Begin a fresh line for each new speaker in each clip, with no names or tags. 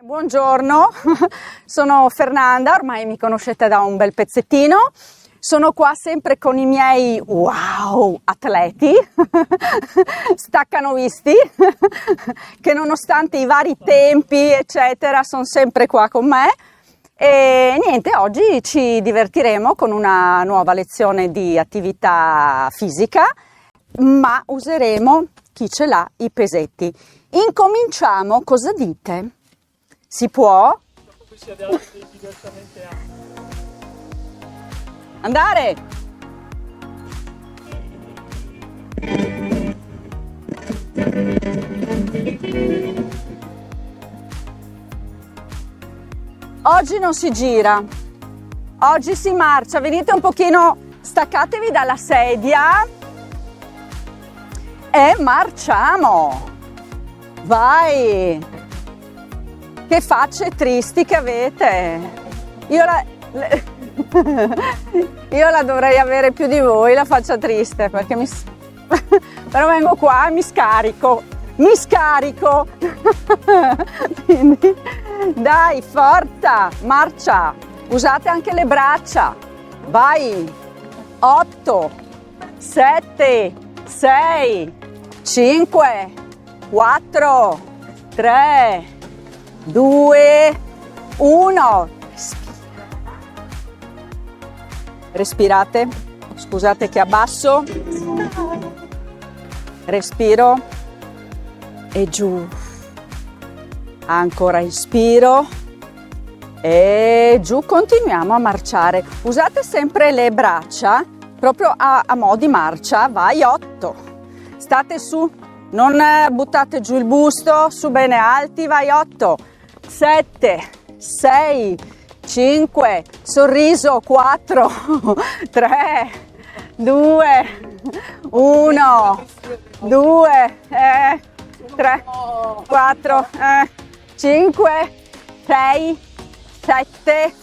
Buongiorno, sono Fernanda, ormai mi conoscete da un bel pezzettino. Sono qua sempre con i miei atleti, staccano visti, che nonostante i vari tempi eccetera sono sempre qua con me. E niente, oggi ci divertiremo con una nuova lezione di attività fisica, ma useremo, chi ce l'ha, i pesetti. Incominciamo, cosa dite? Si può? Andare! Oggi non si gira, oggi si marcia, venite un pochino, staccatevi dalla sedia e marciamo! Vai! Che facce tristi che avete! Io la dovrei avere più di voi, la faccia triste, perché però vengo qua e mi scarico! Quindi, dai, forza, marcia! Usate anche le braccia! Vai! 8, 7, 6, 5, 4, 3, 2, 1. Respirate, scusate che abbasso, respiro e giù, ancora inspiro e giù, continuiamo a marciare. Usate sempre le braccia proprio a mo' di marcia. Vai, 8, state su, non buttate giù il busto, su bene alti. Vai, 8, 7, 6, 5, sorriso, 4, 3, 2, 1, 2, 3, 4, 5, 6, 7,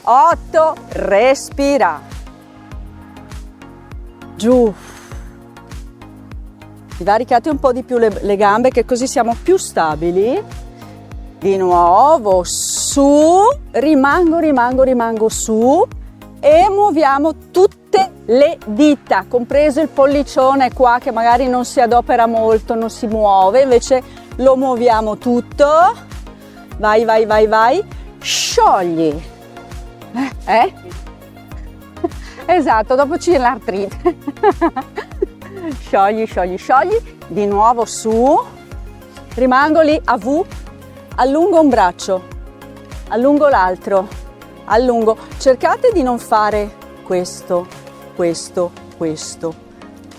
8, respira, giù, divaricate un po' di più le gambe, che così siamo più stabili. Di nuovo su, rimango su e muoviamo tutte le dita, compreso il pollicione qua che magari non si adopera molto, non si muove, invece lo muoviamo tutto. Vai, sciogli. Esatto, dopo c'è l'artrite. Sciogli, di nuovo su, rimango lì a V. Allungo un braccio, allungo l'altro, allungo. Cercate di non fare questo.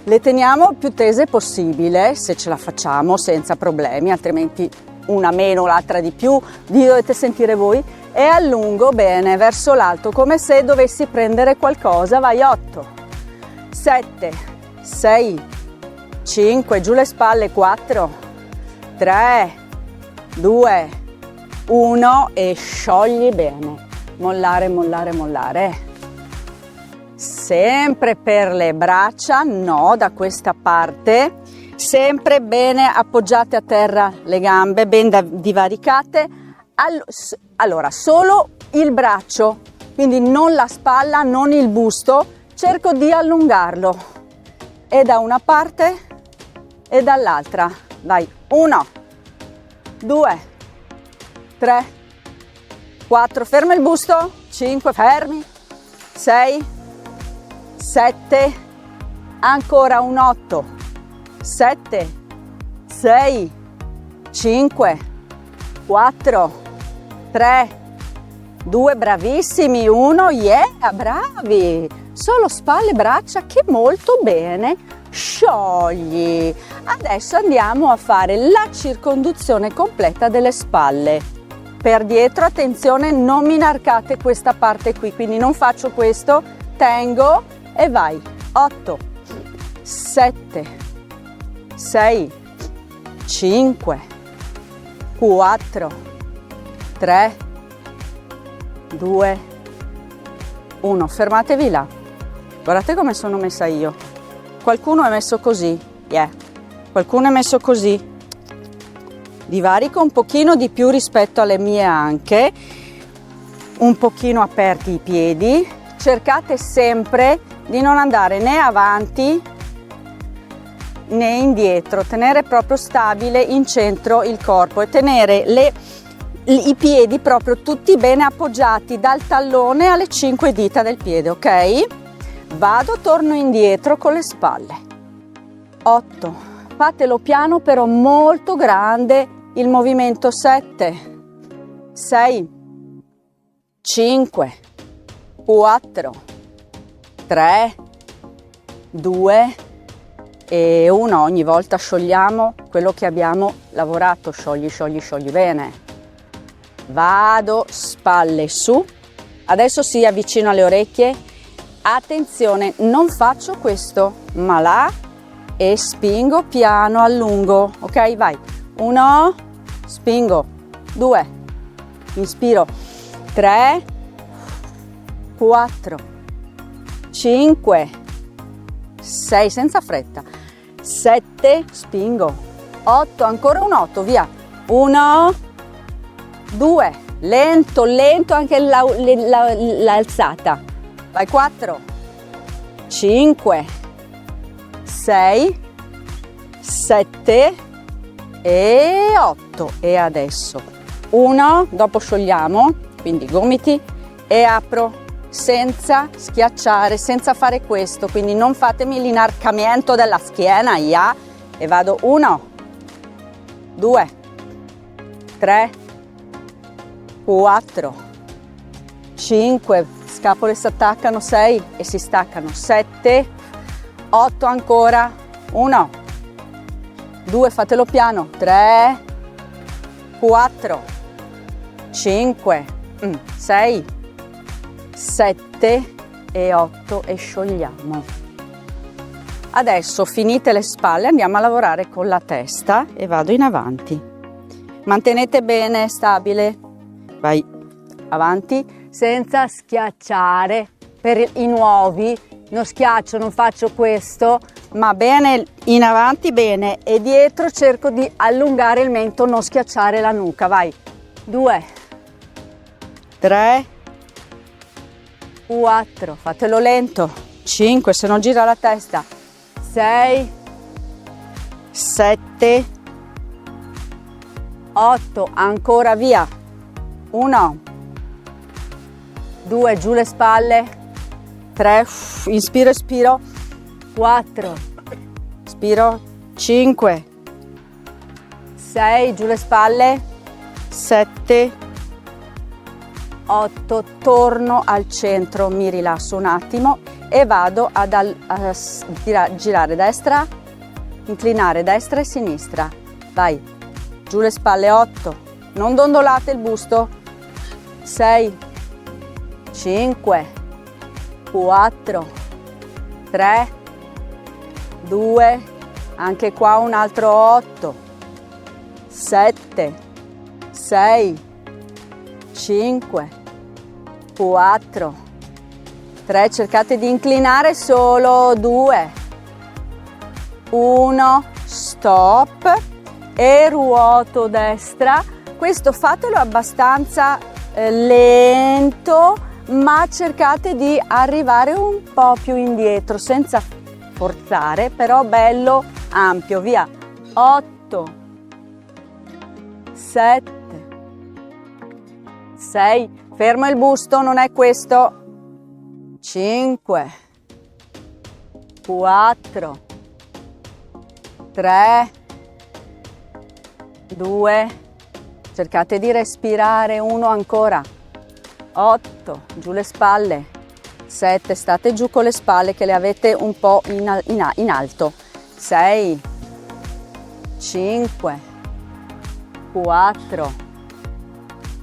Le teniamo il più tese possibile, se ce la facciamo, senza problemi, altrimenti una meno, l'altra di più, vi dovete sentire voi. E allungo bene verso l'alto, come se dovessi prendere qualcosa. Vai, 8, 7, 6, 5, giù le spalle, 4, 3, 2, 1 e sciogli bene, mollare. Sempre per le braccia, no, da questa parte, sempre bene appoggiate a terra le gambe, ben divaricate. Allora, solo il braccio, quindi non la spalla, non il busto, cerco di allungarlo e da una parte e dall'altra. Vai, 1, 2, 3, 4, ferma il busto, 5, fermi, 6, 7, ancora un 8, 7, 6, 5, 4, 3, 2, bravissimi, 1, yeah, bravi, solo spalle e braccia, che molto bene, sciogli. Adesso andiamo a fare la circonduzione completa delle spalle. per dietro, attenzione, non mi inarcate questa parte qui, quindi non faccio questo, tengo e vai. 8, 7, 6, 5, 4, 3, 2, 1. Fermatevi là. Guardate come sono messa io. Qualcuno è messo così, qualcuno è messo così. Divarico un pochino di più rispetto alle mie anche, un pochino aperti i piedi. Cercate sempre di non andare né avanti né indietro, tenere proprio stabile in centro il corpo e tenere i piedi proprio tutti bene appoggiati dal tallone alle 5 dita del piede, ok? Vado, torno indietro con le spalle. 8, fatelo piano però molto grande il movimento. 7, 6, 5, 4, 3, 2 e 1. Ogni volta sciogliamo quello che abbiamo lavorato. Sciogli, sciogli, sciogli bene. Vado, spalle su. Adesso si avvicino alle orecchie. Attenzione, non faccio questo, ma là e spingo piano, allungo. Ok, vai. 1, spingo. 2, inspiro. 3, 4, 5, 6, senza fretta. 7, spingo. 8, ancora un 8, via. 1, 2, lento, lento anche l'alzata. Vai. 4, 5, 6, 7 e 8. E adesso 1, dopo sciogliamo, quindi gomiti e apro senza schiacciare, senza fare questo, quindi non fatemi l'inarcamento della schiena, e vado. 1, 2, 3, 4, 5, scapole si attaccano, 6 e si staccano, 7, 8 ancora, 1, 2, fatelo piano, 3, 4, 5, 6, 7 e 8 e sciogliamo. Adesso finite le spalle, andiamo a lavorare con la testa e vado in avanti. Mantenete bene stabile, vai avanti senza schiacciare. Per i nuovi non schiaccio, non faccio questo, ma bene in avanti, bene, e dietro cerco di allungare il mento, non schiacciare la nuca. Vai. 2, 3, 4, fatelo lento. 5, se non gira la testa. 6, 7, 8, ancora, via. 1, 2, giù le spalle. 3, inspiro, espiro. 4, spiro. 5, 6, giù le spalle. 7, 8, torno al centro, mi rilasso un attimo e vado a girare destra, inclinare destra e sinistra. Vai, giù le spalle. 8, non dondolate il busto. 6, 5, 4, 3, 2, anche qua un altro 8, 7, 6, 5, 4, 3, cercate di inclinare solo. 2, 1, stop e ruoto destra. Questo fatelo abbastanza lento, ma cercate di arrivare un po' più indietro senza forzare, però bello ampio. Via. 8, 7, 6, fermo il busto, non è questo. 5, 4, 3, 2, cercate di respirare. 1 ancora. 8, giù le spalle. 7, state giù con le spalle che le avete un po' in alto. 6, 5, 4,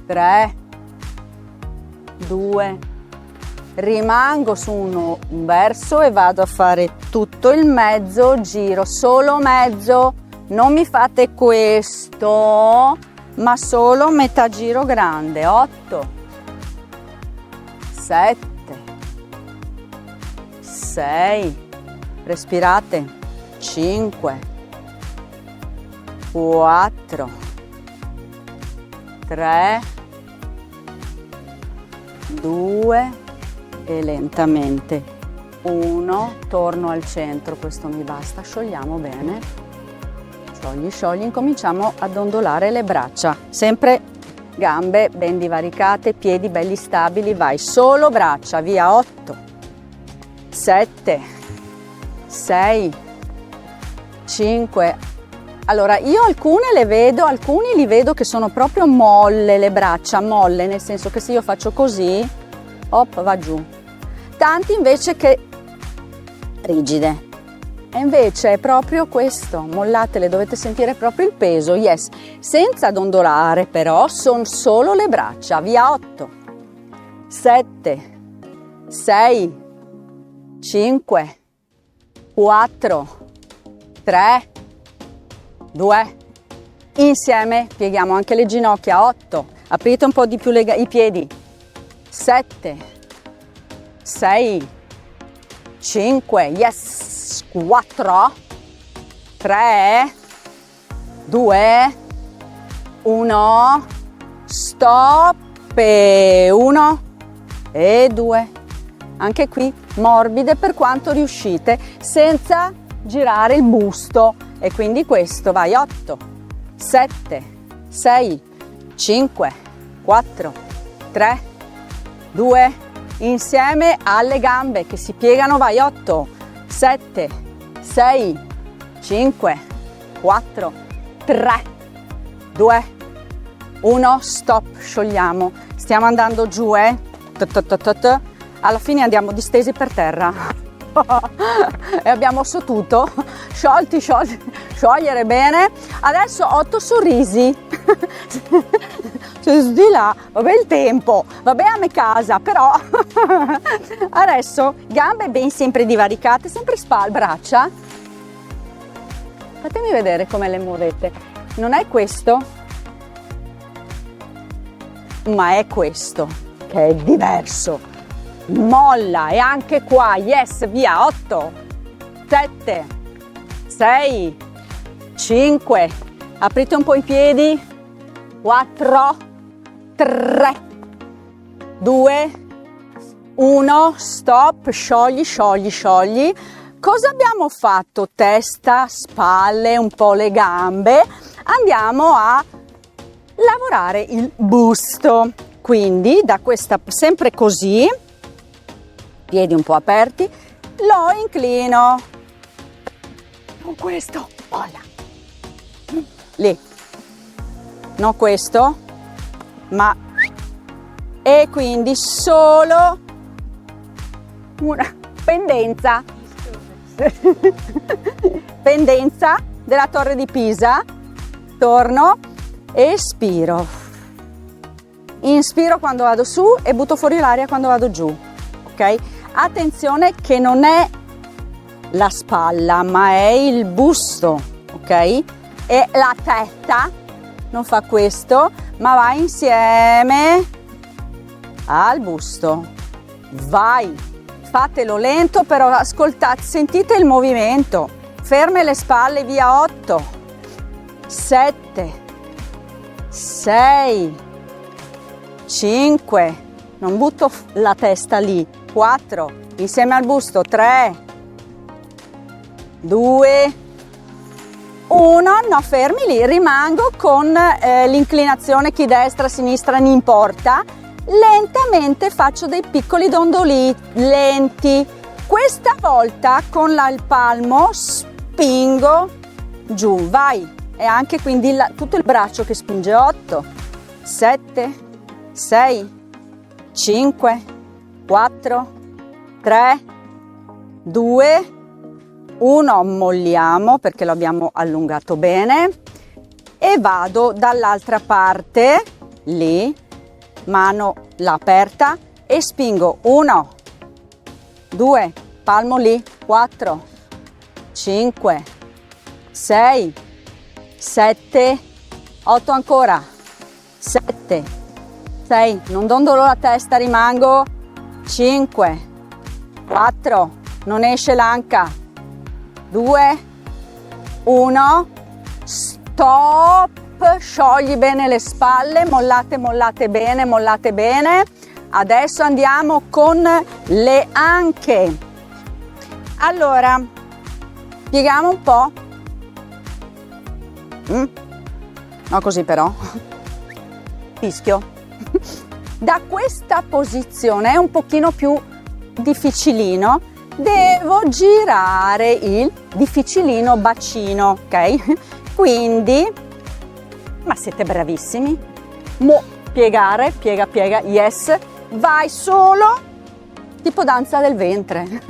3, 2, rimango su un verso e vado a fare tutto il mezzo giro, solo mezzo, non mi fate questo, ma solo metà giro grande. 8, 7, 6, respirate, 5, 4, 3, 2 e lentamente 1, torno al centro, questo mi basta, sciogliamo bene, sciogli, sciogli, incominciamo ad ondolare le braccia, sempre gambe ben divaricate, piedi belli stabili, vai, solo braccia, via, 8, 7, 6, 5, allora io alcune le vedo, alcuni li vedo che sono proprio molle le braccia, molle, nel senso che se io faccio così, hop, va giù, tanti invece che rigide, e invece è proprio questo, mollatele, dovete sentire proprio il peso, yes, senza dondolare però, sono solo le braccia, via, 8, 7, 6, 5, 4, 3, 2, insieme pieghiamo anche le ginocchia, 8, aprite un po' di più i piedi, 7, 6, 5, yes, 4, 3, 2, 1, stop, e 1 e 2, anche qui morbide per quanto riuscite, senza girare il busto, e quindi questo, vai, 8, 7, 6, 5, 4, 3, 2, insieme alle gambe che si piegano, vai, 8, 7, 6, 5, 4, 3, 2, 1, stop, sciogliamo, stiamo andando giù, alla fine andiamo distesi per terra e abbiamo sottuto, sciolti, sciogliere bene, adesso 8 sorrisi di là, vabbè il tempo, vabbè a me casa, però adesso gambe ben sempre divaricate, sempre spalle, braccia, fatemi vedere come le muovete, non è questo, ma è questo che è diverso, molla, e anche qua, yes, via, 8, 7, 6, 5, aprite un po' i piedi, 4, 3, 2, 1, stop, sciogli, sciogli, sciogli. Cosa abbiamo fatto? Testa, spalle, un po' le gambe. Andiamo a lavorare il busto. Quindi da questa, sempre così, piedi un po' aperti, lo inclino. Con questo, molla. Lì. Non questo, ma, e quindi solo una pendenza pendenza della Torre di Pisa, torno, espiro, inspiro quando vado su e butto fuori l'aria quando vado giù, ok? Attenzione che non è la spalla ma è il busto, ok? E la testa non fa questo ma va insieme al busto, vai, fatelo lento però ascoltate, sentite il movimento, ferme le spalle, via, 8, 7, 6, 5, non butto la testa lì, 4, insieme al busto, 3, 2, 1, no, fermi lì, rimango con l'inclinazione, chi destra, sinistra, non importa, lentamente faccio dei piccoli dondoli, lenti, questa volta con il palmo spingo giù, vai, e anche quindi tutto il braccio che spinge, 8, 7, 6, 5, 4, 3, 2, 1, molliamo perché lo abbiamo allungato bene e vado dall'altra parte, lì, mano là aperta e spingo. 1, 2, palmo lì, 4, 5, 6, 7, 8 ancora, 7, 6, non dondolo la testa, rimango, 5, 4, non esce l'anca, 2, 1, stop, sciogli bene le spalle, mollate, mollate bene. Adesso andiamo con le anche. Allora, pieghiamo un po'. No, così però. Fischio. Da questa posizione è un pochino più difficilino. Devo girare il difficilino bacino, ok? Quindi, ma siete bravissimi. Piegare, piega, yes. Vai solo tipo danza del ventre.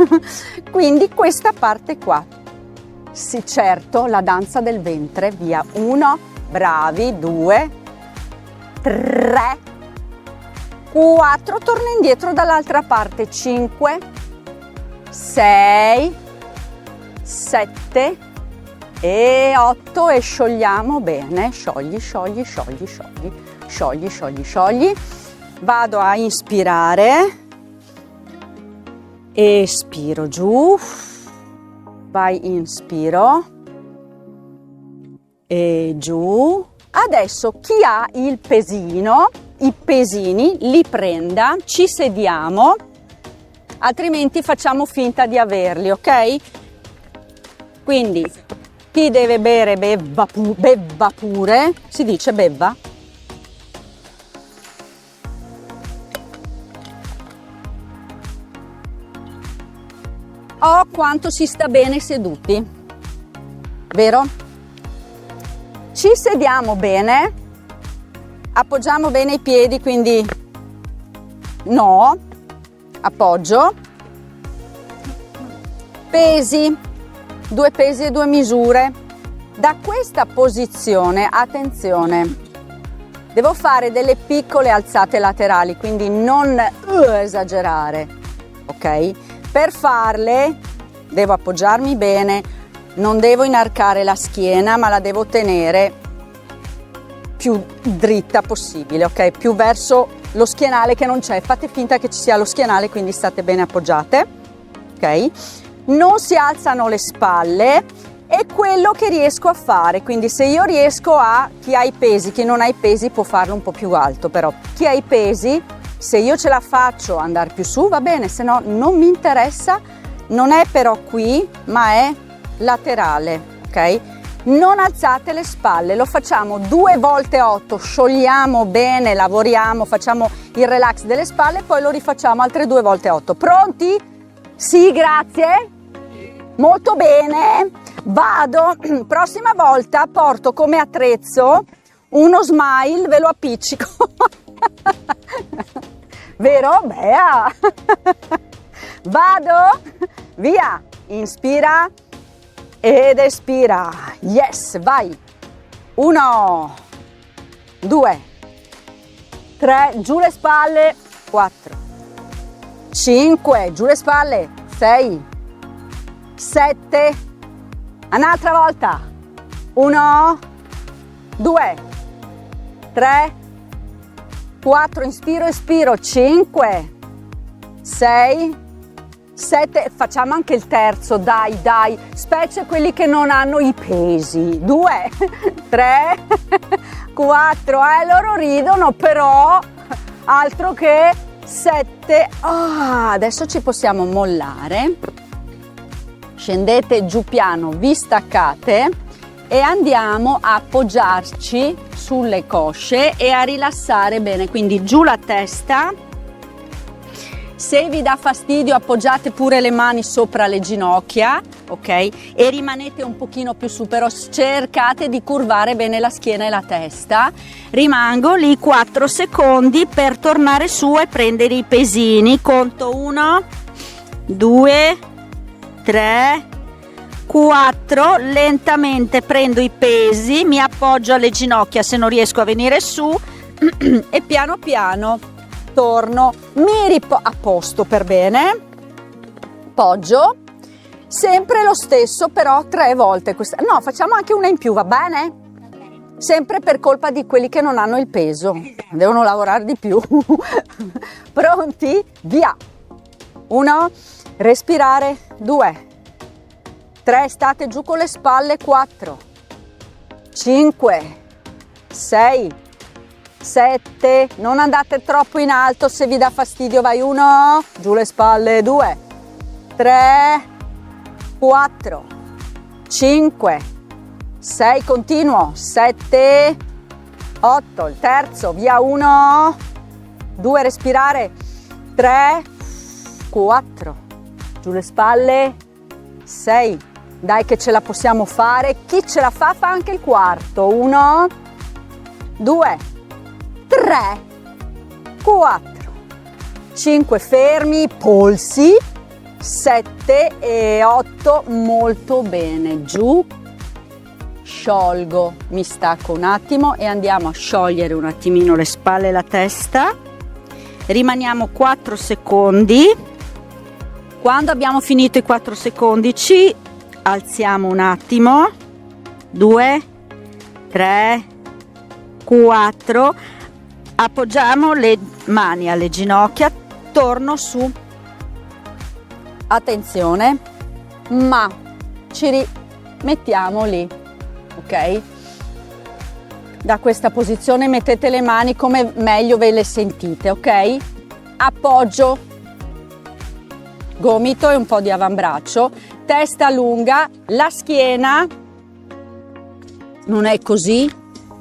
Quindi questa parte qua. Sì, certo, la danza del ventre, via. 1, bravi, 2, 3, 4, torna indietro dall'altra parte, 5, 6, 7 e 8 e sciogliamo bene, sciogli. Vado a inspirare, espiro giù, vai, inspiro e giù. Adesso chi ha il pesino, i pesini li prenda, ci sediamo, altrimenti facciamo finta di averli, ok? Quindi chi deve bere bevva pure, si dice bevva? Oh, quanto si sta bene seduti, vero? Ci sediamo bene, appoggiamo bene i piedi, quindi no, appoggio, pesi, 2 pesi e 2 misure. Da questa posizione, attenzione, devo fare delle piccole alzate laterali, quindi non esagerare, ok? Per farle devo appoggiarmi bene, non devo inarcare la schiena, ma la devo tenere più dritta possibile, ok? Più verso lo schienale che non c'è. Fate finta che ci sia lo schienale, quindi state bene appoggiate, ok? Non si alzano le spalle, è quello che riesco a fare. Quindi se io riesco chi ha i pesi, chi non ha i pesi può farlo un po' più alto, però chi ha i pesi, se io ce la faccio andare più su va bene, se no non mi interessa. Non è però qui, ma è laterale, ok? Non alzate le spalle, lo facciamo 2 volte 8, sciogliamo bene, lavoriamo, facciamo il relax delle spalle, poi lo rifacciamo altre 2 volte 8. Pronti? Sì, grazie. Molto bene. Vado, prossima volta porto come attrezzo uno smile, ve lo appiccico. Vero? Bea. Vado, via, inspira ed espira, yes, vai, 1, 2, 3, giù le spalle, 4, 5, giù le spalle, 6, 7, un'altra volta, 1, 2, 3, 4, inspiro, espiro, 5, 6, 7, facciamo anche il terzo, dai, specie quelli che non hanno i pesi, 2, 3, 4, loro ridono però, altro che 7, adesso ci possiamo mollare, scendete giù piano, vi staccate e andiamo a appoggiarci sulle cosce e a rilassare bene, quindi giù la testa. Se vi dà fastidio appoggiate pure le mani sopra le ginocchia, ok? E rimanete un pochino più su, però cercate di curvare bene la schiena e la testa. Rimango lì 4 secondi per tornare su e prendere i pesini. Conto 1, 2, 3, 4, lentamente prendo i pesi, mi appoggio alle ginocchia se non riesco a venire su, e piano piano torno, a posto per bene, poggio, sempre lo stesso però 3 volte questa, no, facciamo anche una in più, va bene? Sempre per colpa di quelli che non hanno il peso, devono lavorare di più. Pronti? Via! 1, respirare, 2, 3, state giù con le spalle, 4, 5, 6, 7, non andate troppo in alto, se vi dà fastidio vai 1, giù le spalle, 2, 3, 4, 5, 6, continuo, 7, 8, il terzo, via 1, 2, respirare, 3, 4, giù le spalle, 6, dai che ce la possiamo fare, chi ce la fa fa anche il quarto, 1, 2, 3, 4, 5, fermi, polsi, 7 e 8, molto bene, giù, sciolgo, mi stacco un attimo e andiamo a sciogliere un attimino le spalle e la testa, rimaniamo 4 secondi, quando abbiamo finito i 4 secondi ci alziamo un attimo, 2, 3, 4, appoggiamo le mani alle ginocchia, torno su, attenzione, ma ci rimettiamo lì, ok? Da questa posizione mettete le mani come meglio ve le sentite, ok? Appoggio, gomito e un po' di avambraccio, testa lunga, la schiena non è così,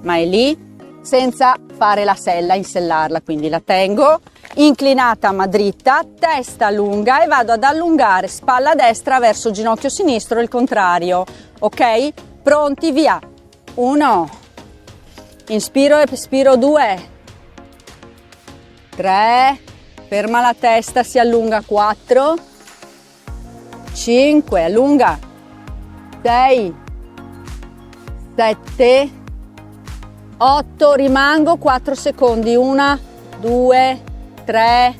ma è lì, senza fare la sella, insellarla, quindi la tengo inclinata ma dritta, testa lunga e vado ad allungare spalla destra verso ginocchio sinistro e il contrario, ok? Pronti, via, 1, inspiro e espiro, 2, 3, ferma la testa, si allunga, 4, 5, allunga, 6, 7, 8, rimango 4 secondi, 1, 2, 3,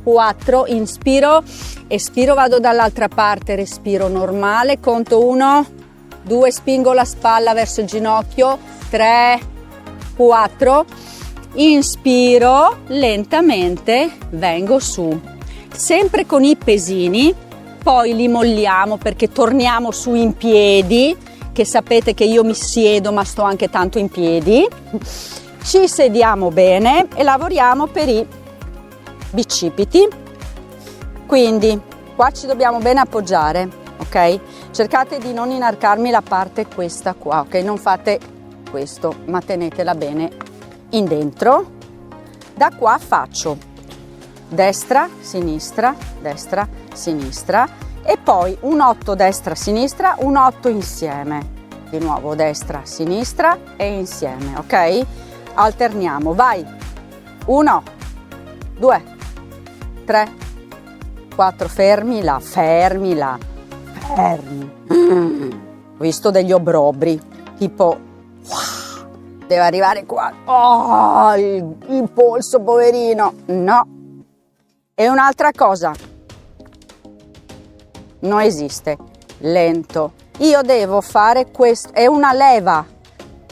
4, inspiro, espiro, vado dall'altra parte, respiro normale, conto 1, 2, spingo la spalla verso il ginocchio, 3, 4, inspiro, lentamente vengo su, sempre con i pesini, poi li molliamo perché torniamo su in piedi, che sapete che io mi siedo ma sto anche tanto in piedi, ci sediamo bene e lavoriamo per i bicipiti, quindi qua ci dobbiamo bene appoggiare, ok? Cercate di non inarcarmi la parte questa qua, ok? Non fate questo, ma tenetela bene in dentro. Da qua faccio destra, sinistra, e poi un 8 destra-sinistra, un 8 insieme. Di nuovo destra, sinistra e insieme, ok? Alterniamo, vai! 1, 2, 3, 4, fermi là. Ho visto degli obrobri, tipo, deve arrivare qua, oh, il polso, poverino, no. E un'altra cosa, non esiste, lento, io devo fare questo, è una leva,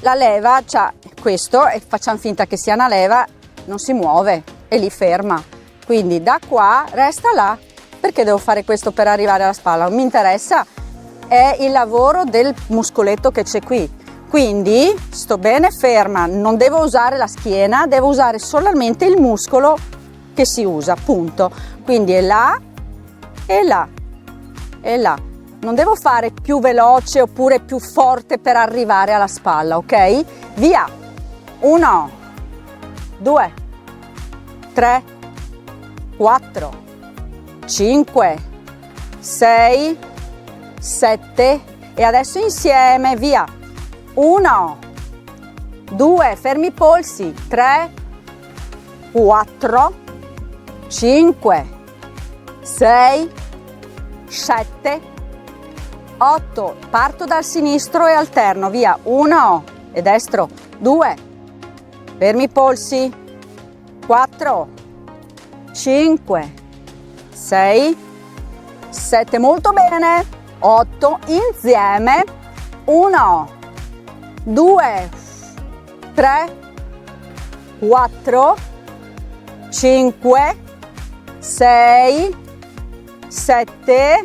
la leva c'ha questo e facciamo finta che sia una leva, non si muove, è lì ferma, quindi da qua resta là, perché devo fare questo per arrivare alla spalla, non mi interessa, è il lavoro del muscoletto che c'è qui, quindi sto bene ferma, non devo usare la schiena, devo usare solamente il muscolo che si usa, punto, quindi è là e là e là, non devo fare più veloce oppure più forte per arrivare alla spalla, ok? Via, 1, 2, 3, 4, 5, 6, 7 e adesso insieme, via, 1, 2, fermi i polsi, 3, 4, 5, 6, 7, 8, parto dal sinistro e alterno, via, 1 e destro, 2, fermi i polsi, 4, 5, 6, 7, molto bene, 8, insieme, 1, 2, 3, 4, 5, 6, 7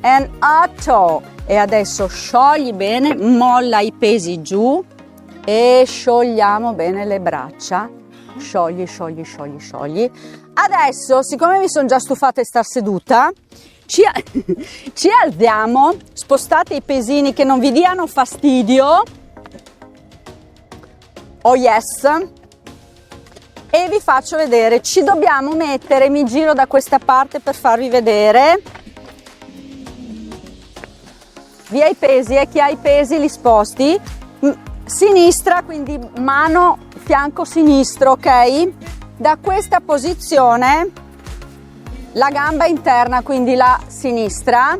e 8. E adesso sciogli bene, molla i pesi giù e sciogliamo bene le braccia. Sciogli, sciogli, sciogli, sciogli. Adesso, siccome mi sono già stufata di star seduta, ci alziamo, spostate i pesini che non vi diano fastidio. Oh yes! E vi faccio vedere, ci dobbiamo mettere, mi giro da questa parte per farvi vedere. Via i pesi, chi ha i pesi li sposti. Sinistra, quindi mano, fianco sinistro, ok? Da questa posizione la gamba interna, quindi la sinistra,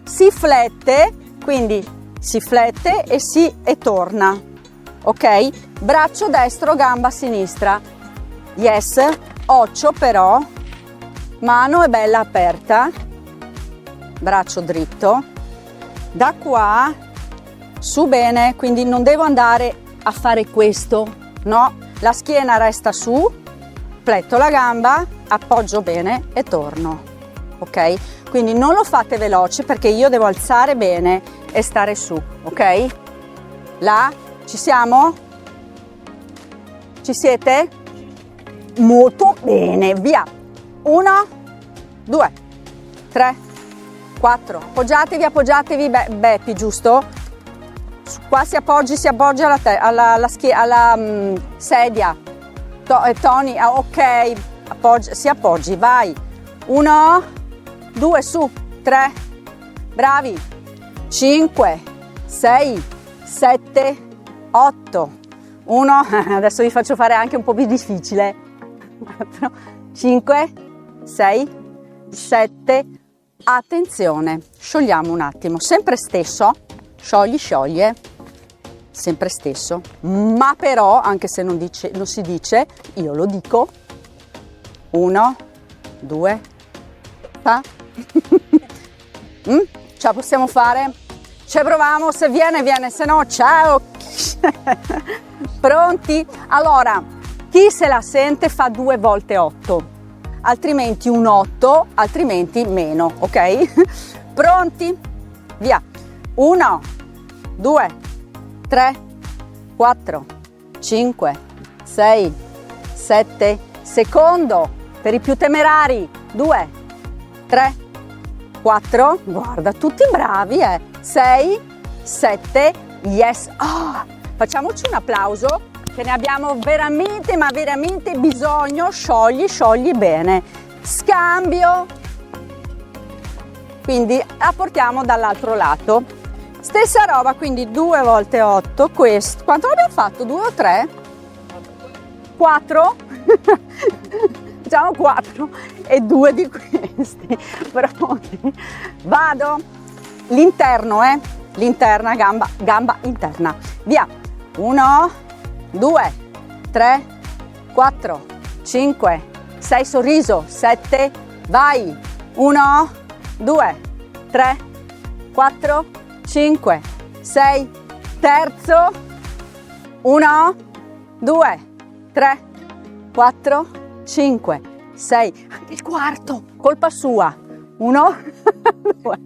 si flette, quindi si flette e torna, ok? Braccio destro, gamba sinistra, yes, occhio però, mano è bella aperta, braccio dritto, da qua su bene, quindi non devo andare a fare questo, no, la schiena resta su, fletto la gamba, appoggio bene e torno, ok? Quindi non lo fate veloce perché io devo alzare bene e stare su, ok? Là, ci siamo? Ci siete? Molto bene, via! 1, 2, 3, 4, appoggiatevi, Beppi, giusto? Qua si appoggia alla sedia. Tony, ok, si appoggi, vai. 1, 2, su, 3, bravi. 5, 6, 7, 8. 1, adesso vi faccio fare anche un po' più difficile. 4, 5, 6, 7. Attenzione, sciogliamo un attimo, sempre stesso. Sciogli, sempre stesso, ma però, anche se non si dice, io lo dico. 1, 2, ce la possiamo fare? Ci proviamo, se viene, se no ciao. Pronti? Allora, chi se la sente fa 2 volte 8, altrimenti un 8, altrimenti meno, ok? Pronti? Via! 1, 2, 3, 4, 5, 6, 7, secondo, per i più temerari, 2, 3, 4, guarda, tutti bravi, 6, 7, yes, facciamoci un applauso, che ne abbiamo veramente, ma veramente bisogno, sciogli bene, scambio, quindi la portiamo dall'altro lato. Stessa roba, quindi 2 volte 8, questo, quanto l'abbiamo fatto? 2 o 3? 4? Facciamo 4 e 2 di questi, pronti? Vado, l'interno, l'interna, gamba interna, via, 1, 2, 3, 4, 5, 6, sorriso, 7, vai, 1, 2, 3, 4, 5, 6, terzo, 1, 2, 3, 4, 5, 6, anche il quarto, colpa sua, 1, 2,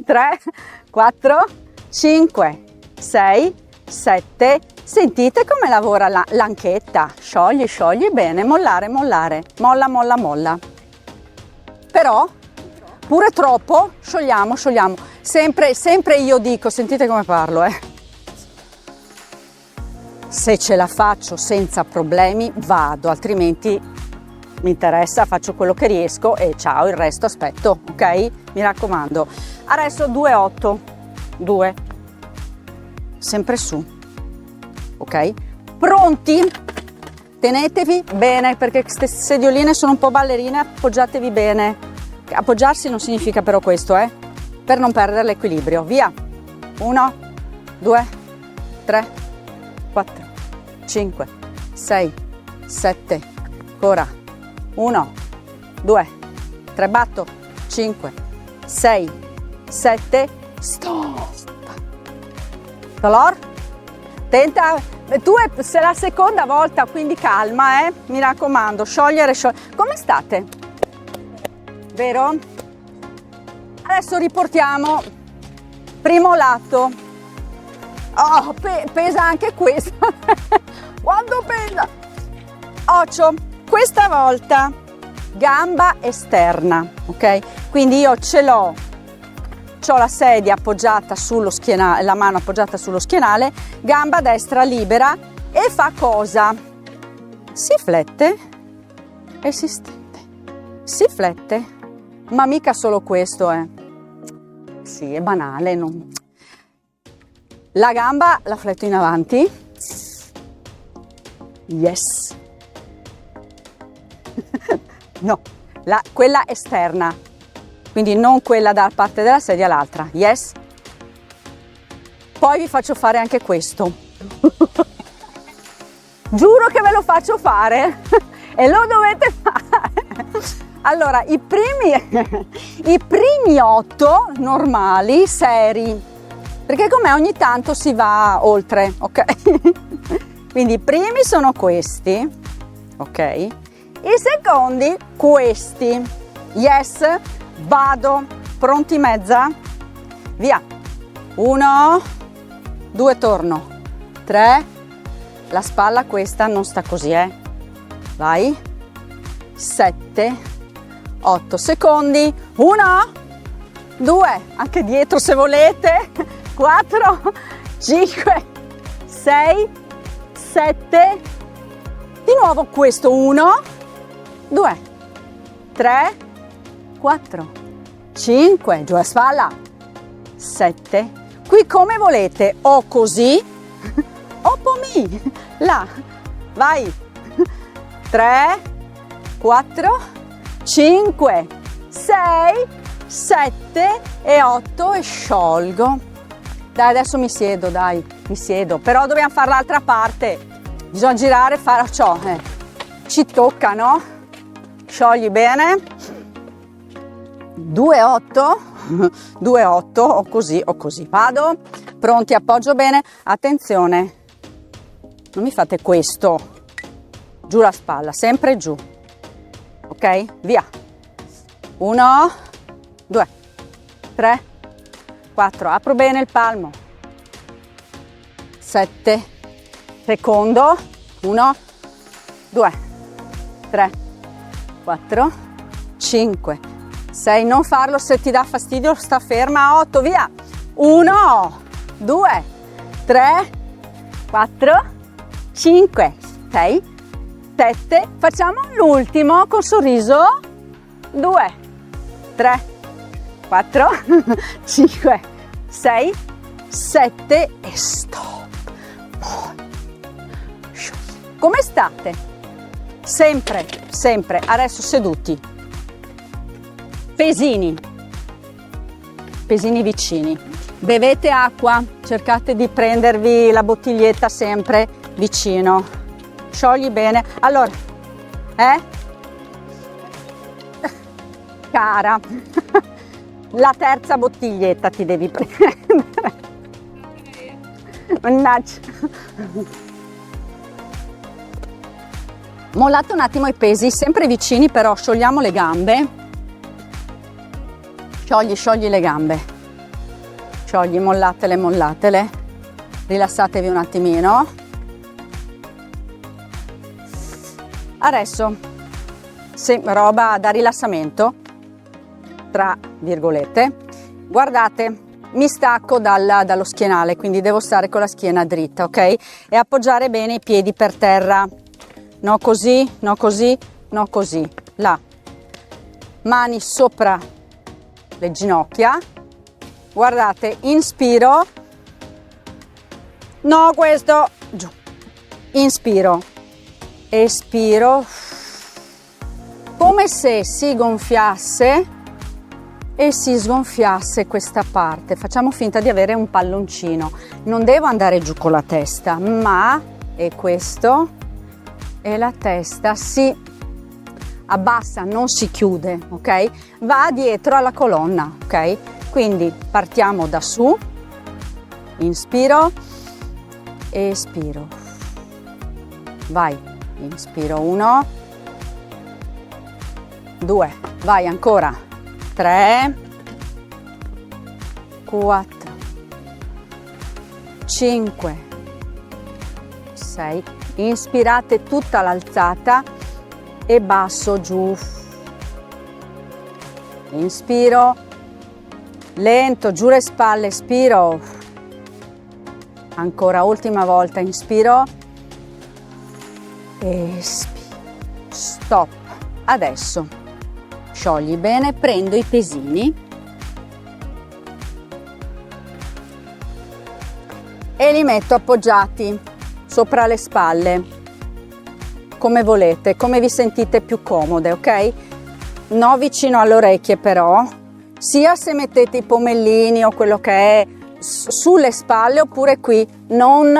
3, 4, 5, 6, 7, sentite come lavora l'anchetta, sciogli bene, molla, molla, però pure troppo, sciogliamo, sempre io dico, sentite come parlo, se ce la faccio senza problemi vado, altrimenti mi interessa, faccio quello che riesco e ciao, il resto aspetto, ok? Mi raccomando. Adesso 2, 8, 2, sempre su, ok? Pronti? Tenetevi bene perché queste sedioline sono un po' ballerine, appoggiatevi bene. Appoggiarsi non significa però questo, per non perdere l'equilibrio. Via! 1, 2, 3, 4, 5, 6, 7, ancora, 1, 2, 3, batto, 5, 6, 7, stop. Allora, tenta, tu sei la seconda volta, quindi calma, mi raccomando, sciogliere. Come state? Vero? Adesso riportiamo, primo lato. Oh, pesa anche questa. Quanto pesa? 8. Questa volta gamba esterna, ok? Quindi io c'ho la sedia appoggiata sullo schienale, la mano appoggiata sullo schienale, gamba destra libera e fa cosa? Si flette e si stende. Si flette, ma mica solo questo, Sì, è banale, non... La gamba la fletto in avanti. Yes. No, quella esterna, quindi non quella da parte della sedia, l'altra. Yes. Poi vi faccio fare anche questo. Giuro che ve lo faccio fare e lo dovete fare. Allora, i primi 8 normali, seri, perché com'è ogni tanto si va oltre, ok? Quindi i primi sono questi, ok? I secondi questi. Yes, vado, pronti mezza, via. 1, 2, torno, 3, la spalla questa non sta così, vai, 7, 8 secondi, 1, 2, anche dietro se volete, 4, 5, 6, 7, di nuovo questo, 1, 2, 3, 4, 5, giù la spalla, 7, qui come volete, o così, o pomì, là, vai, 3, 4, 5, 6, 7 e 8 e sciolgo. Dai, adesso mi siedo, però dobbiamo fare l'altra parte, bisogna girare e fare ciò, ci tocca, no? Sciogli bene, 2, 8, 2, 8 o così, vado, pronti, appoggio bene, attenzione, non mi fate questo, giù la spalla, sempre giù, ok? Via, 1, 2, 3, 4, apro bene il palmo, 7, secondo, 1, 2, 3, 4, 5, 6, non farlo se ti dà fastidio, sta ferma, 8, via, 1, 2, 3, 4, 5, 6, 7, facciamo l'ultimo con sorriso, 2, 3, 4, 5, 6, 7 e stop. Come state? Sempre, sempre, adesso seduti, pesini vicini, bevete acqua, cercate di prendervi la bottiglietta sempre vicino, sciogli bene, allora, cara, la terza bottiglietta ti devi prendere, mannaggia. Mollate un attimo i pesi, sempre vicini, però sciogliamo le gambe, sciogli le gambe, sciogli, mollatele, rilassatevi un attimino. Adesso, roba da rilassamento, tra virgolette, guardate, mi stacco dallo schienale, quindi devo stare con la schiena dritta, ok? E appoggiare bene i piedi per terra. No così, no così, no così, là, mani sopra le ginocchia, guardate, inspiro, no questo, giù, inspiro, espiro, come se si gonfiasse e si sgonfiasse questa parte, facciamo finta di avere un palloncino, non devo andare giù con la testa, ma, e questo, e la testa si abbassa, non si chiude, ok? Va dietro alla colonna, ok? Quindi partiamo da su, inspiro, espiro, vai, inspiro 1, 2, vai ancora, 3, 4, 5, 6, inspirate tutta l'alzata e basso giù, inspiro, lento, giù le spalle, espiro, ancora ultima volta, inspiro, espiro, stop. Adesso sciogli bene, prendo i pesini e li metto appoggiati sopra le spalle, come volete, come vi sentite più comode, ok? No vicino alle orecchie però, sia se mettete i pomellini o quello che è sulle spalle oppure qui, non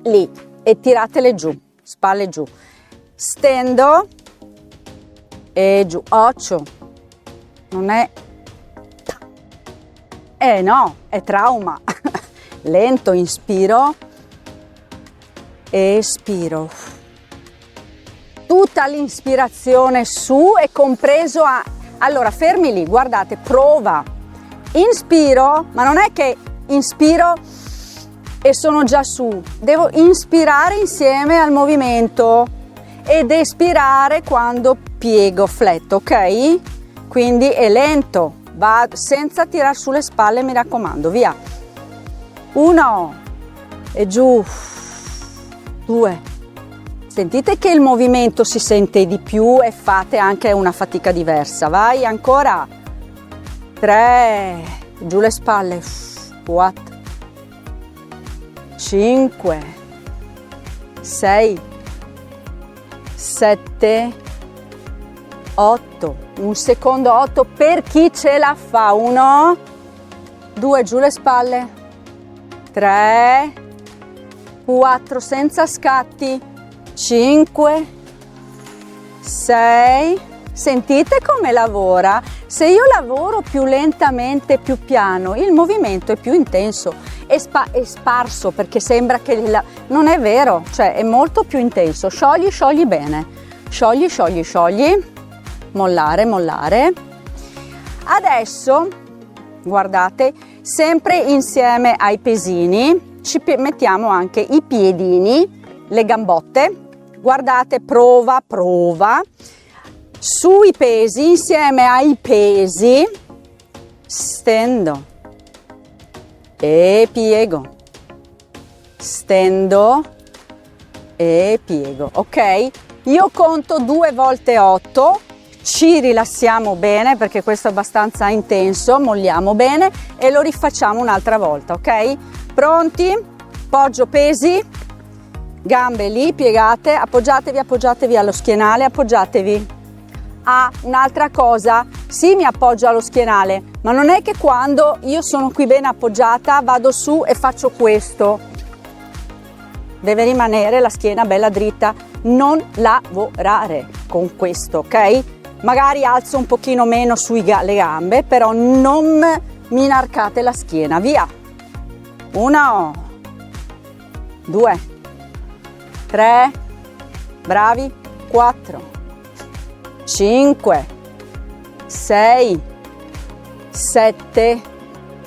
lì, e tiratele giù, spalle giù. Stendo e giù, occhio, non è... no, è trauma. Lento, inspiro, espiro. Tutta l'inspirazione su è compreso a... Allora, fermi lì, guardate, prova. Inspiro, ma non è che inspiro e sono già su. Devo inspirare insieme al movimento ed espirare quando piego, fletto, ok? Quindi è lento, va senza tirare sulle spalle, mi raccomando, via. 1 e giù, 2. Sentite che il movimento si sente di più e fate anche una fatica diversa. Vai ancora. 3, giù le spalle. 4, 5, 6, 7, 8. Un secondo, 8 per chi ce la fa. 1, 2, giù le spalle. 3, 4, senza scatti. 5, 6, sentite come lavora? Se io lavoro più lentamente, più piano, il movimento è più intenso, è sparso perché sembra che non è vero, cioè è molto più intenso. Sciogli, sciogli bene, sciogli, sciogli, sciogli, mollare, mollare. Adesso, guardate, sempre insieme ai pesini, ci mettiamo anche i piedini, le gambotte. Guardate, prova, prova, sui pesi, insieme ai pesi, stendo e piego, stendo e piego, ok? Io conto 2 volte 8, ci rilassiamo bene perché questo è abbastanza intenso, molliamo bene e lo rifacciamo un'altra volta, ok? Pronti? Poggio pesi. Gambe lì piegate, appoggiatevi, appoggiatevi allo schienale, appoggiatevi. Ah, un'altra cosa, sì mi appoggio allo schienale, ma non è che quando io sono qui bene appoggiata vado su e faccio questo. Deve rimanere la schiena bella dritta, non lavorare con questo, ok? Magari alzo un pochino meno le gambe, però non mi inarcate la schiena, via. 1, 2, 3, bravi, 4, 5, 6, 7,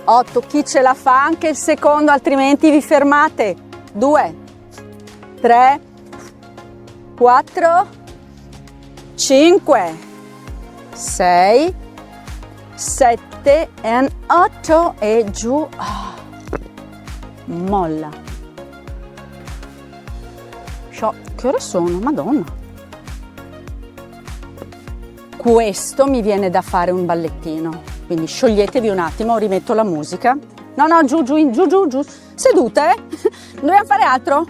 8, chi ce la fa anche il secondo, altrimenti vi fermate. 2, 3, 4, 5, 6, 7 e 8 e giù. Molla. Che ore sono? Madonna. Questo mi viene da fare un ballettino. Quindi scioglietevi un attimo, rimetto la musica. No, no, giù, giù, giù, giù, giù. Sedute? Dobbiamo fare altro?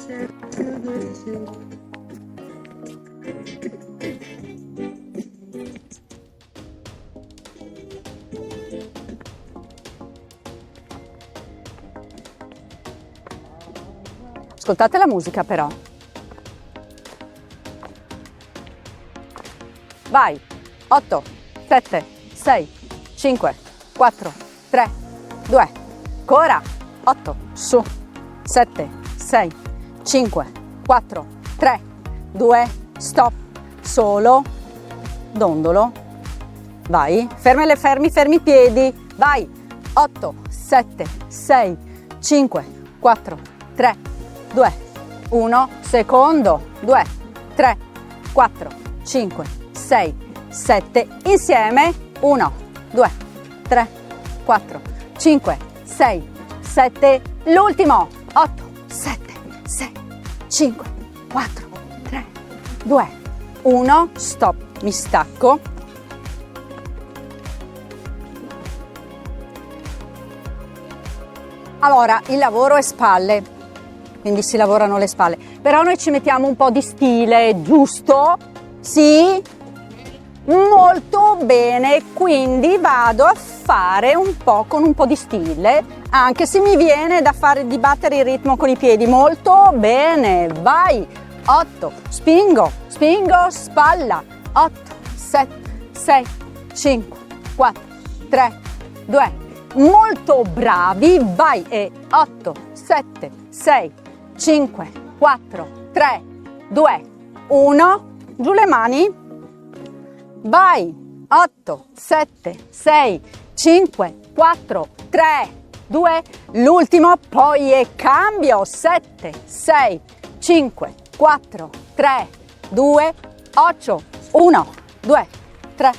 Ascoltate la musica però. vai, 8, 7, 6, 5, 4, 3, 2, ancora, 8, su, 7, 6, 5, 4, 3, 2, stop, solo, dondolo, vai, fermi i piedi, vai, 8, 7, 6, 5, 4, 3, 2, 1, secondo, 2, 3, 4, 5, 6, 7, insieme, 1, 2, 3, 4, 5, 6, 7, l'ultimo, 8, 7, 6, 5, 4, 3, 2, 1, stop, mi stacco. Allora, il lavoro è spalle, quindi si lavorano le spalle, però noi ci mettiamo un po' di stile, giusto? Sì? Molto bene, quindi vado a fare un po' con un po' di stile, anche se mi viene da fare di battere il ritmo con i piedi. Molto bene, vai, 8, spingo, spalla, 8, 7, 6, 5, 4, 3, 2, molto bravi, vai, e 8, 7, 6, 5, 4, 3, 2, 1, giù le mani, vai, 8, 7, 6, 5, 4, 3, 2, l'ultimo, poi e cambio, 7, 6, 5, 4, 3, 2, 8, 1, 2, 3,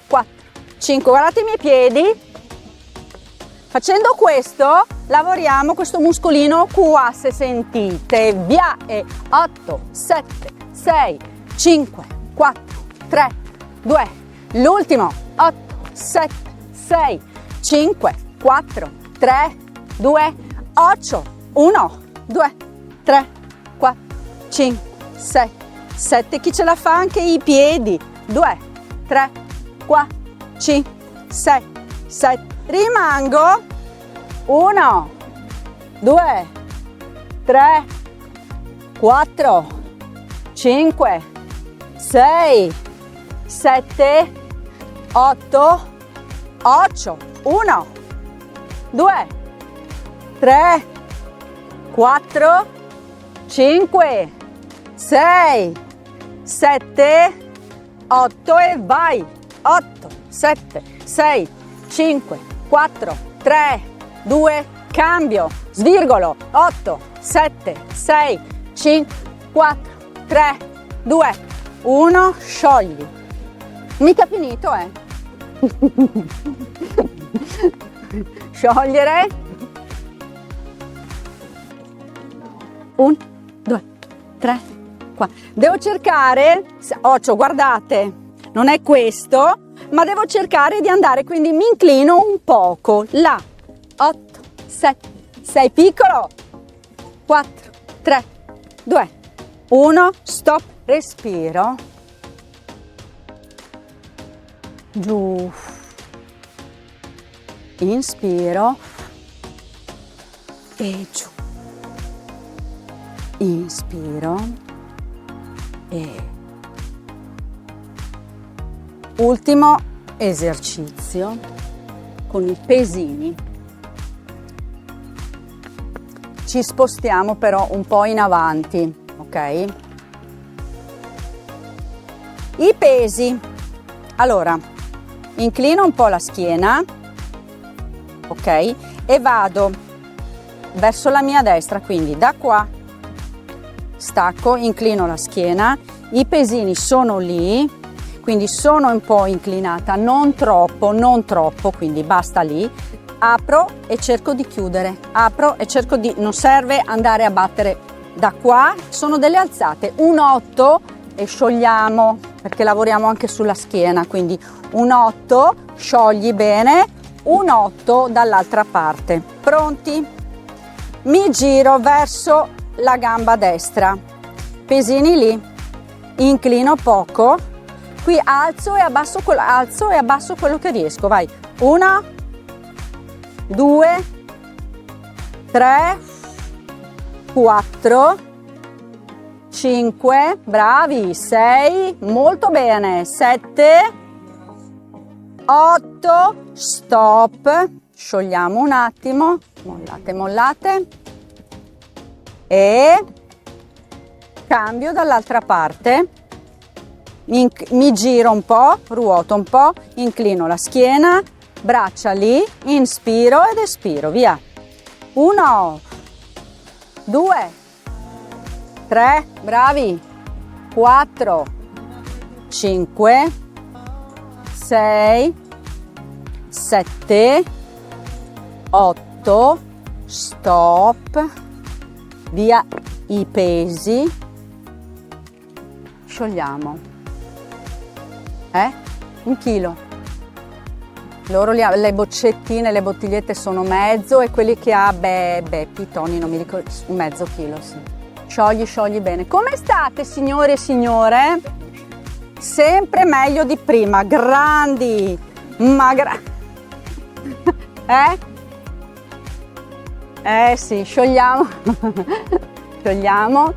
4, 5, guardate i miei piedi. Facendo questo lavoriamo questo muscolino qua, se sentite, via, e 8, 7, 6, 5, 4, 3, 2, l'ultimo, 8, 7, 6, 5, 4, 3, 2, 8, 1, 2, 3, 4, 5, 6, 7, chi ce la fa anche i piedi, 2, 3, 4, 5, 6, 7, rimango, 1, 2, 3, 4, 5, 6, 7, 8, 1, 2, 3, 4, 5, 6, 7, 8 e vai, 8, 7, 6, 5, 4, 3, 2, cambio, svirgolo, 8, 7, 6, 5, 4, 3, 2, 1, sciogli. Mica finito, Sciogliere. 1, 2, 3, 4. Devo cercare, occhio, guardate, non è questo, ma devo cercare di andare, quindi mi inclino un poco, là, 8, 7, 6, piccolo, 4, 3, 2, 1, stop, respiro, giù, inspiro e giù, inspiro e ultimo esercizio con i pesini. Ci spostiamo però un po' in avanti, ok? I pesi. Allora, inclino un po' la schiena, ok? E vado verso la mia destra, quindi da qua stacco, inclino la schiena, i pesini sono lì, quindi sono un po' inclinata, non troppo, quindi basta lì. Apro e cerco di chiudere, apro e cerco di, non serve andare a battere da qua, sono delle alzate, un 8 e sciogliamo, perché lavoriamo anche sulla schiena, quindi un 8, sciogli bene, un 8 dall'altra parte. Pronti? Mi giro verso la gamba destra, pesini lì, inclino poco, qui alzo e abbasso quello che riesco, vai, 1, 2, 3, 4, 5, bravi, 6, molto bene, 7, 8, stop, sciogliamo un attimo, mollate, mollate e cambio dall'altra parte, mi giro un po', ruoto un po', inclino la schiena, braccia lì, inspiro ed espiro, via. 1, 2, 3, bravi, 4, 5, 6, 7, 8, stop, via i pesi, sciogliamo, 1 chilo. Loro le boccettine, le bottigliette sono mezzo e quelli che ha pitoni, non mi ricordo, mezzo chilo, sì. Sciogli, sciogli bene. Come state, signore e signore? Sempre meglio di prima, grandi, sì, sciogliamo, sciogliamo,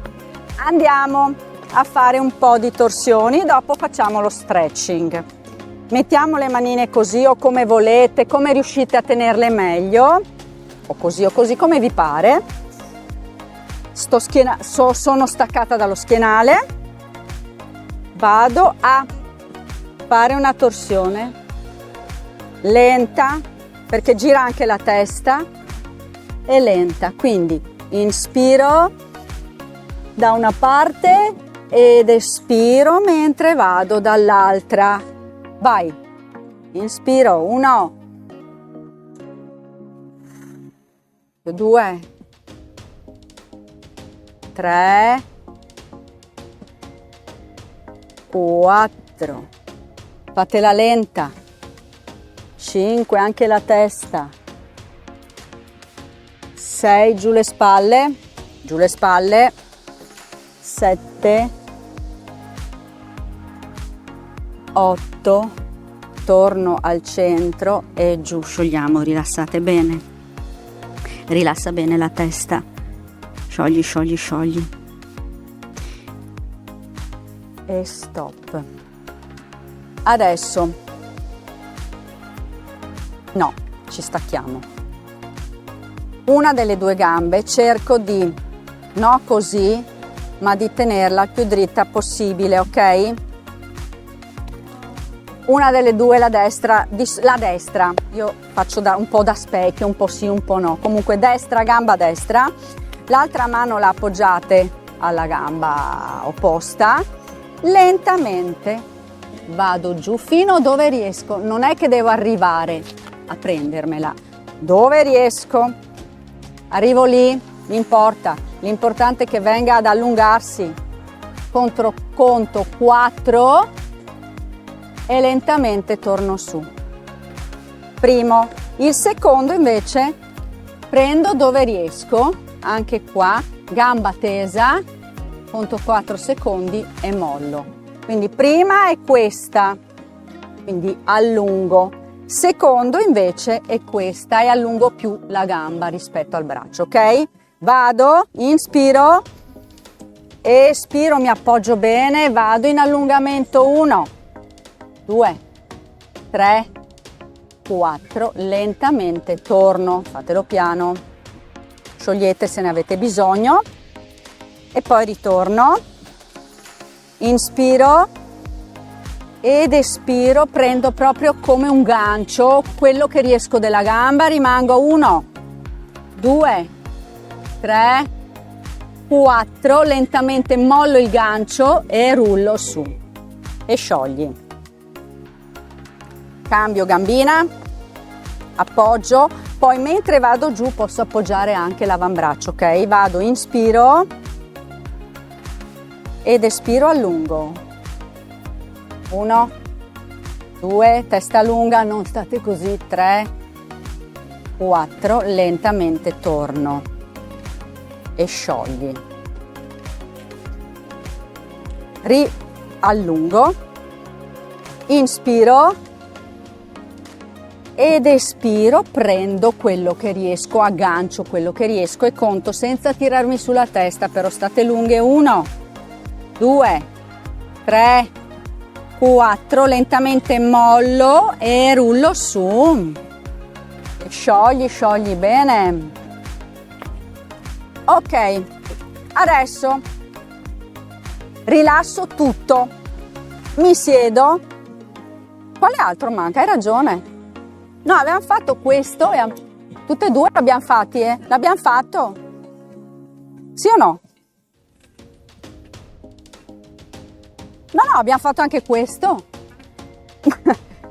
andiamo a fare un po' di torsioni, dopo facciamo lo stretching. Mettiamo le manine così o come volete, come riuscite a tenerle meglio, o così come vi pare. Sono staccata dallo schienale, vado a fare una torsione lenta, perché gira anche la testa, e lenta, quindi inspiro da una parte ed espiro mentre vado dall'altra. Vai, inspiro, 1, 2, 3, 4, fatela lenta, 5, anche la testa, 6, giù le spalle, 7, 8, torno al centro e giù, sciogliamo, rilassate bene, rilassa bene la testa, sciogli, sciogli, sciogli e stop. Adesso no, ci stacchiamo. Una delle due gambe cerco di, no così, ma di tenerla il più dritta possibile, ok? Una delle due, la destra, io faccio un po' da specchio, un po' sì, un po' no, comunque destra, gamba destra, l'altra mano la appoggiate alla gamba opposta, lentamente vado giù fino dove riesco, non è che devo arrivare a prendermela, dove riesco, arrivo lì, mi importa, l'importante è che venga ad allungarsi, conto 4 e lentamente torno su. Primo. Il secondo invece prendo dove riesco, anche qua, gamba tesa, conto 4 secondi e mollo. Quindi prima è questa, quindi allungo. Secondo invece è questa e allungo più la gamba rispetto al braccio, ok? Vado, inspiro, espiro, mi appoggio bene, vado in allungamento 1, 2, 3, 4, lentamente torno, fatelo piano, sciogliete se ne avete bisogno e poi ritorno, inspiro ed espiro, prendo proprio come un gancio quello che riesco della gamba, rimango 1, 2, 3, 4, lentamente mollo il gancio e rullo su e sciogli. Cambio gambina, appoggio, poi mentre vado giù posso appoggiare anche l'avambraccio, ok? Vado, inspiro ed espiro, allungo. 1, 2, testa lunga, non state così, 3, 4, lentamente torno e sciogli. Riallungo, inspiro ed espiro, prendo quello che riesco, aggancio quello che riesco e conto senza tirarmi sulla testa, però state lunghe. 1, 2, 3, 4, lentamente mollo e rullo su. E sciogli bene. Ok, adesso rilasso tutto, mi siedo. Quale altro manca? Hai ragione. No, abbiamo fatto questo e tutte e due l'abbiamo fatti, L'abbiamo fatto? Sì o no? No, abbiamo fatto anche questo.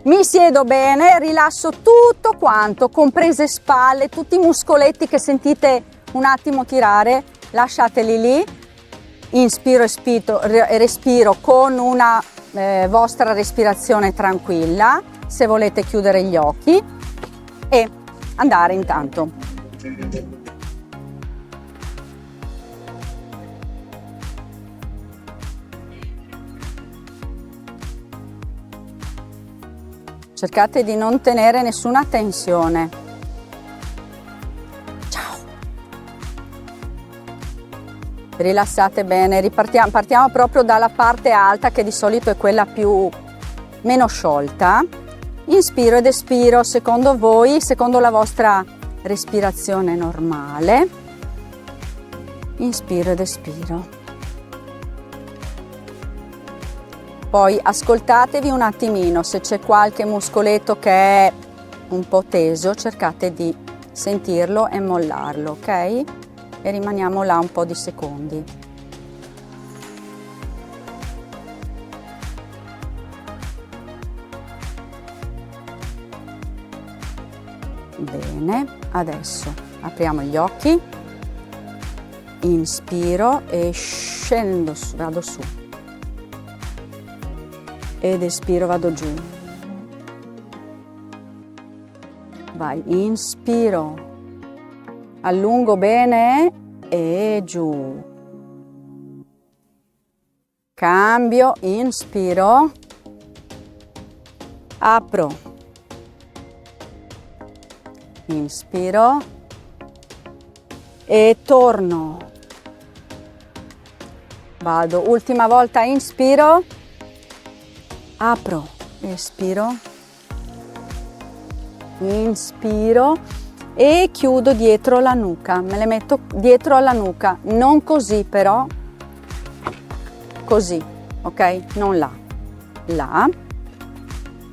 Mi siedo bene, rilasso tutto quanto, comprese spalle, tutti i muscoletti che sentite un attimo tirare, lasciateli lì. Inspiro e respiro con una vostra respirazione tranquilla, se volete chiudere gli occhi e andare intanto. Cercate di non tenere nessuna tensione. Ciao. Rilassate bene, partiamo proprio dalla parte alta che di solito è quella meno sciolta. Inspiro ed espiro secondo voi, secondo la vostra respirazione normale. Inspiro ed espiro. Poi ascoltatevi un attimino, se c'è qualche muscoletto che è un po' teso, cercate di sentirlo e mollarlo, ok? E rimaniamo là un po' di secondi. Bene, adesso apriamo gli occhi, inspiro e scendo, vado su. Ed espiro, vado giù. Vai, inspiro, allungo bene e giù. Cambio, inspiro, apro, inspiro e torno. Vado, ultima volta, inspiro. Apro, espiro, inspiro e chiudo dietro la nuca, me le metto dietro alla nuca, non così però, così, ok? Non là, là,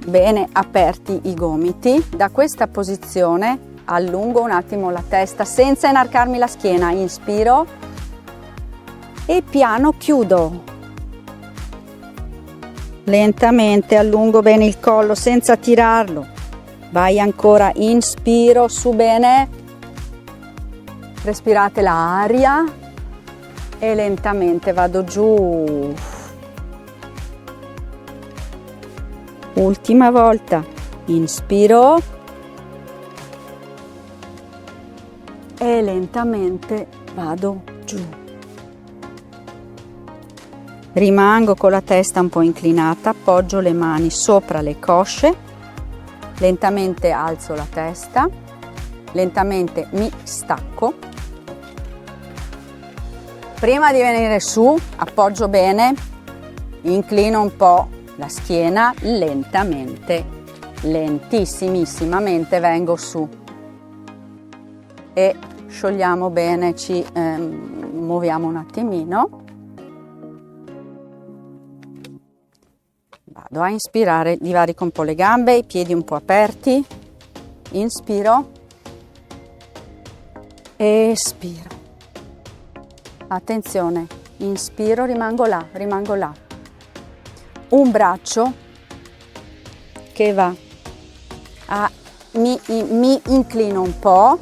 bene aperti i gomiti, da questa posizione allungo un attimo la testa senza inarcarmi la schiena, inspiro e piano chiudo. Lentamente allungo bene il collo senza tirarlo. Vai ancora, inspiro su bene. Respirate l'aria e lentamente vado giù. Ultima volta. Inspiro e lentamente vado giù. Rimango con la testa un po' inclinata, appoggio le mani sopra le cosce, lentamente alzo la testa, lentamente mi stacco. Prima di venire su, appoggio bene, inclino un po' la schiena, lentamente, lentissimamente vengo su e sciogliamo bene, ci muoviamo un attimino. Vado a inspirare, divarico un po' le gambe, i piedi un po' aperti, inspiro, espiro, attenzione, inspiro, rimango là, un braccio che va a, mi inclino un po',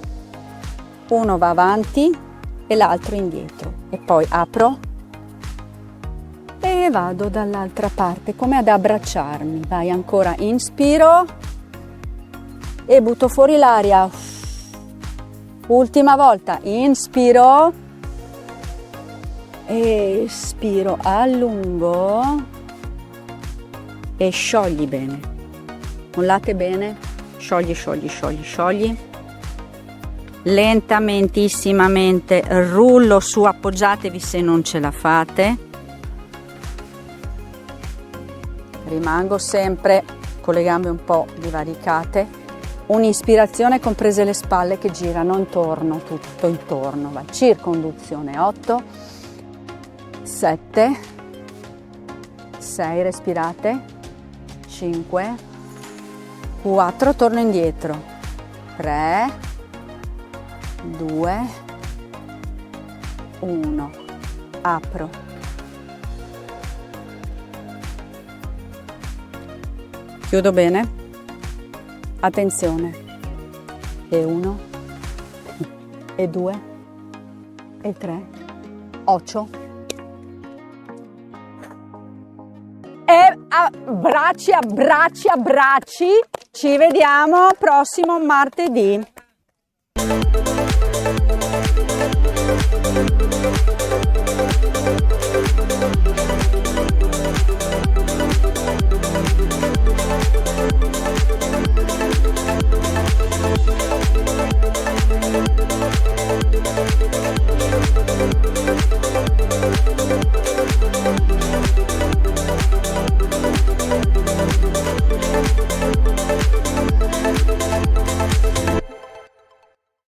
uno va avanti e l'altro indietro e poi apro e vado dall'altra parte come ad abbracciarmi. Vai ancora, inspiro e butto fuori l'aria. Ultima volta, inspiro, espiro, allungo e sciogli bene. Mollate bene, sciogli, sciogli, sciogli, sciogli. Lentamentissimamente rullo su, appoggiatevi se non ce la fate. rimango sempre con le gambe un po' divaricate, un'ispirazione comprese le spalle che girano intorno, tutto intorno, va, circonduzione, 8, 7, 6, respirate, 5, 4, torno indietro, 3, 2, 1, apro. Chiudo bene. Attenzione. E 1, e 2, e 3, 8. E abbracci, abbracci, abbracci. Ci vediamo prossimo martedì.